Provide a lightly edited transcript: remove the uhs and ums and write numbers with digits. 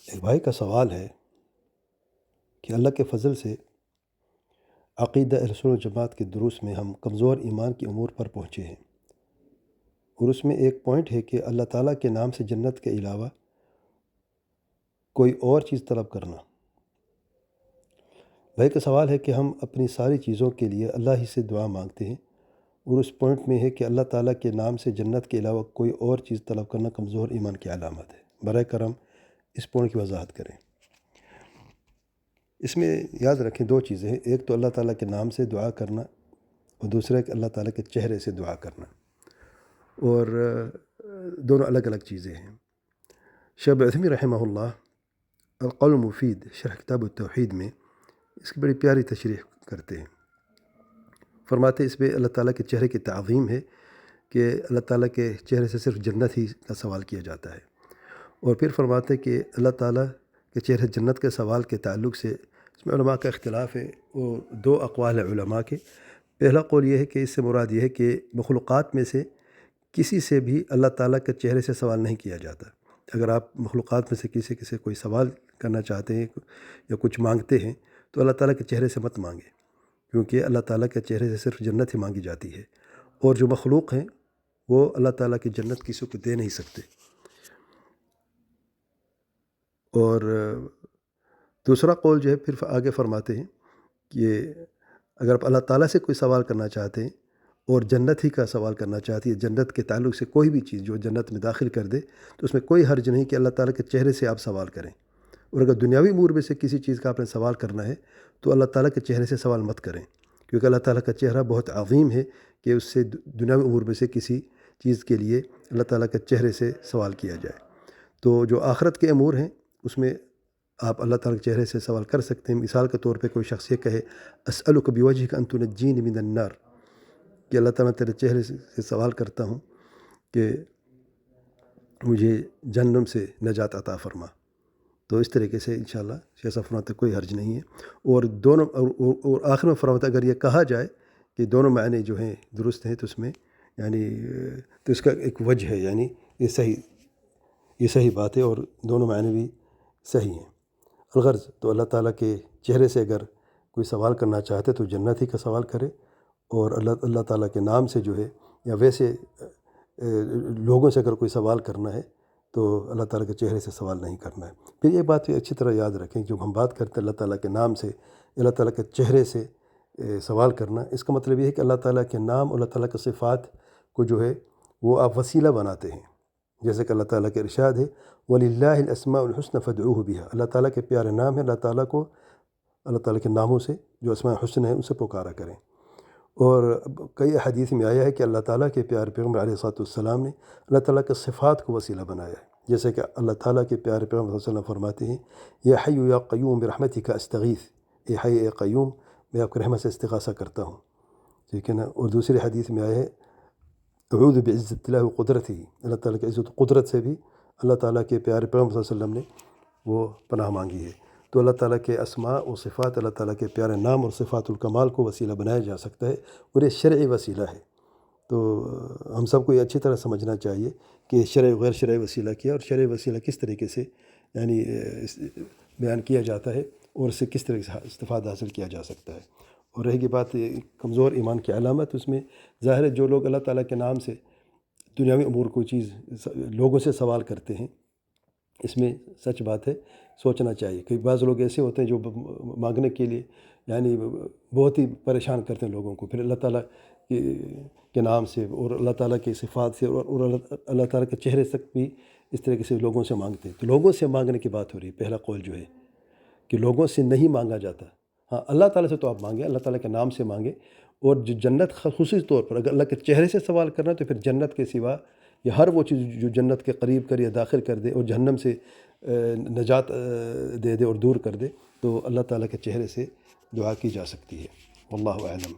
ایک بھائی کا سوال ہے کہ اللہ کے فضل سے عقیدہ اہل سنت و جماعت کے دروس میں ہم کمزور ایمان کی امور پر پہنچے ہیں، اور اس میں ایک پوائنٹ ہے کہ اللہ تعالیٰ کے نام سے جنت کے علاوہ کوئی اور چیز طلب کرنا۔ بھائی کا سوال ہے کہ ہم اپنی ساری چیزوں کے لیے اللہ ہی سے دعا مانگتے ہیں، اور اس پوائنٹ میں ہے کہ اللہ تعالیٰ کے نام سے جنت کے علاوہ کوئی اور چیز طلب کرنا کمزور ایمان کی علامت ہے۔ برائے کرم اس پوائنٹ کی وضاحت کریں۔ اس میں یاد رکھیں دو چیزیں ہیں، ایک تو اللہ تعالیٰ کے نام سے دعا کرنا، اور دوسرا کہ اللہ تعالیٰ کے چہرے سے دعا کرنا، اور دونوں الگ الگ چیزیں ہیں۔ شیخ عثیمین رحمہ اللہ القول المفید شرح کتاب التوحید میں اس کی بڑی پیاری تشریح کرتے ہیں۔ فرماتے اس میں اللہ تعالیٰ کے چہرے کی تعظیم ہے کہ اللہ تعالیٰ کے چہرے سے صرف جنت ہی کا سوال کیا جاتا ہے، اور پھر فرماتے کہ اللہ تعالیٰ کے چہرے جنت کے سوال کے تعلق سے اس میں علماء کا اختلاف ہے، وہ دو اقوال ہیں علماء کے۔ پہلا قول یہ ہے کہ اس سے مراد یہ ہے کہ مخلوقات میں سے کسی سے بھی اللہ تعالیٰ کے چہرے سے سوال نہیں کیا جاتا۔ اگر آپ مخلوقات میں سے کسی سے کوئی سوال کرنا چاہتے ہیں یا کچھ مانگتے ہیں تو اللہ تعالیٰ کے چہرے سے مت مانگیں، کیونکہ اللہ تعالیٰ کے چہرے سے صرف جنت ہی مانگی جاتی ہے، اور جو مخلوق ہیں وہ اللہ تعالیٰ کی جنت کسی کو دے نہیں سکتے۔ اور دوسرا قول جو ہے پھر آگے فرماتے ہیں کہ اگر آپ اللہ تعالیٰ سے کوئی سوال کرنا چاہتے ہیں اور جنت ہی کا سوال کرنا چاہتی ہے، جنت کے تعلق سے کوئی بھی چیز جو جنت میں داخل کر دے، تو اس میں کوئی حرج نہیں کہ اللہ تعالیٰ کے چہرے سے آپ سوال کریں۔ اور اگر دنیاوی امور میں سے کسی چیز کا آپ نے سوال کرنا ہے تو اللہ تعالیٰ کے چہرے سے سوال مت کریں، کیونکہ اللہ تعالیٰ کا چہرہ بہت عظیم ہے کہ اس سے دنیاوی امور میں سے کسی چیز کے لیے اللہ تعالیٰ کے چہرے سے سوال کیا جائے۔ تو جو آخرت کے امور ہیں اس میں آپ اللہ تعالیٰ کے چہرے سے سوال کر سکتے ہیں۔ مثال کے طور پہ کوئی شخص یہ کہے اسألک بوجہک ان تنجینی من النار، کہ اللہ تعالیٰ تیرے چہرے سے سوال کرتا ہوں کہ مجھے جہنم سے نجات عطا فرما۔ تو اس طریقے سے انشاءاللہ شیخ صاحب فرماتے کوئی حرج نہیں ہے، اور دونوں اور آخر میں فرماتا اگر یہ کہا جائے کہ دونوں معنی جو ہیں درست ہیں تو اس میں یعنی تو اس کا ایک وجہ ہے، یعنی یہ صحیح بات ہے، اور دونوں معنی بھی صحیح ہیں۔ الغرض تو اللہ تعالیٰ کے چہرے سے اگر کوئی سوال کرنا چاہتے تو جنت ہی کا سوال کرے، اور اللہ تعالیٰ کے نام سے جو ہے یا ویسے لوگوں سے اگر کوئی سوال کرنا ہے تو اللہ تعالیٰ کے چہرے سے سوال نہیں کرنا ہے۔ پھر یہ بات بھی اچھی طرح یاد رکھیں، جو ہم بات کرتے ہیں اللہ تعالیٰ کے نام سے اللہ تعالیٰ کے چہرے سے سوال کرنا، اس کا مطلب یہ ہے کہ اللہ تعالیٰ کے نام اور اللہ تعالیٰ کے صفات کو جو ہے وہ آپ وسیلہ بناتے ہیں، جیسے کہ اللہ تعالیٰ کے ارشاد ہے وَلِلَّهِ الْأَسْمَاءُ الْحُسْنَى فَادْعُوهُ بِهَا، اللہ تعالیٰ کے پیارے نام ہیں، اللہ تعالیٰ کو اللہ تعالیٰ کے ناموں سے جو اسماء حسن ہیں ان سے پکارا کریں۔ اور کئی حدیث میں آیا ہے کہ اللہ تعالیٰ کے پیارے پیغمبر علیہ السلام نے اللہ تعالیٰ کے صفات کو وسیلہ بنایا ہے، جیسے کہ اللہ تعالیٰ کے پیارے پیغمبر صلی اللہ علیہ وسلم فرماتے ہیں یا حی یا قیوم برحمتک استغیث، اے حی اے قیوم میں آپ کی رحمت سے استغاثہ کرتا ہوں، ٹھیک ہے نا۔ اور دوسری حدیث میں آیا ہے اعوذ بعزت اللہ و قدرتہ، اللہ تعالیٰ کی عزت و قدرت سے بھی اللہ تعالیٰ کے پیارے پیغمبر صلی اللہ علیہ وسلم نے وہ پناہ مانگی ہے۔ تو اللہ تعالیٰ کے اسماء و صفات، اللہ تعالیٰ کے پیارے نام اور صفات الکمال کو وسیلہ بنایا جا سکتا ہے، اور یہ شرعی وسیلہ ہے۔ تو ہم سب کو یہ اچھی طرح سمجھنا چاہیے کہ شرعی و غیر شرعی وسیلہ کیا، اور شرعی وسیلہ کس طریقے سے یعنی بیان کیا جاتا ہے، اور اس سے کس طریقے سے استفادہ حاصل کیا جا سکتا ہے۔ اور رہے گی بات کمزور ایمان کی علامت، اس میں ظاہر ہے جو لوگ اللہ تعالیٰ کے نام سے دنیاوی امور کوئی چیز لوگوں سے سوال کرتے ہیں، اس میں سچ بات ہے سوچنا چاہیے کہ بعض لوگ ایسے ہوتے ہیں جو مانگنے کے لیے یعنی بہت ہی پریشان کرتے ہیں لوگوں کو، پھر اللہ تعالیٰ کے نام سے اور اللہ تعالیٰ کی صفات سے اور اللہ تعالیٰ کے چہرے تک بھی اس طریقے سے لوگوں سے مانگتے ہیں۔ تو لوگوں سے مانگنے کی بات ہو رہی ہے، پہلا قول جو ہے کہ لوگوں سے نہیں مانگا جاتا۔ ہاں اللہ تعالیٰ سے تو آپ مانگیں، اللہ تعالیٰ کے نام سے مانگیں، اور جو جنت خصوصی طور پر اگر اللہ کے چہرے سے سوال کرنا تو پھر جنت کے سوا یا ہر وہ چیز جو جنت کے قریب کر یا داخل کر دے اور جہنم سے نجات دے دے اور دور کر دے، تو اللہ تعالیٰ کے چہرے سے دعا کی جا سکتی ہے۔ واللہ اعلم۔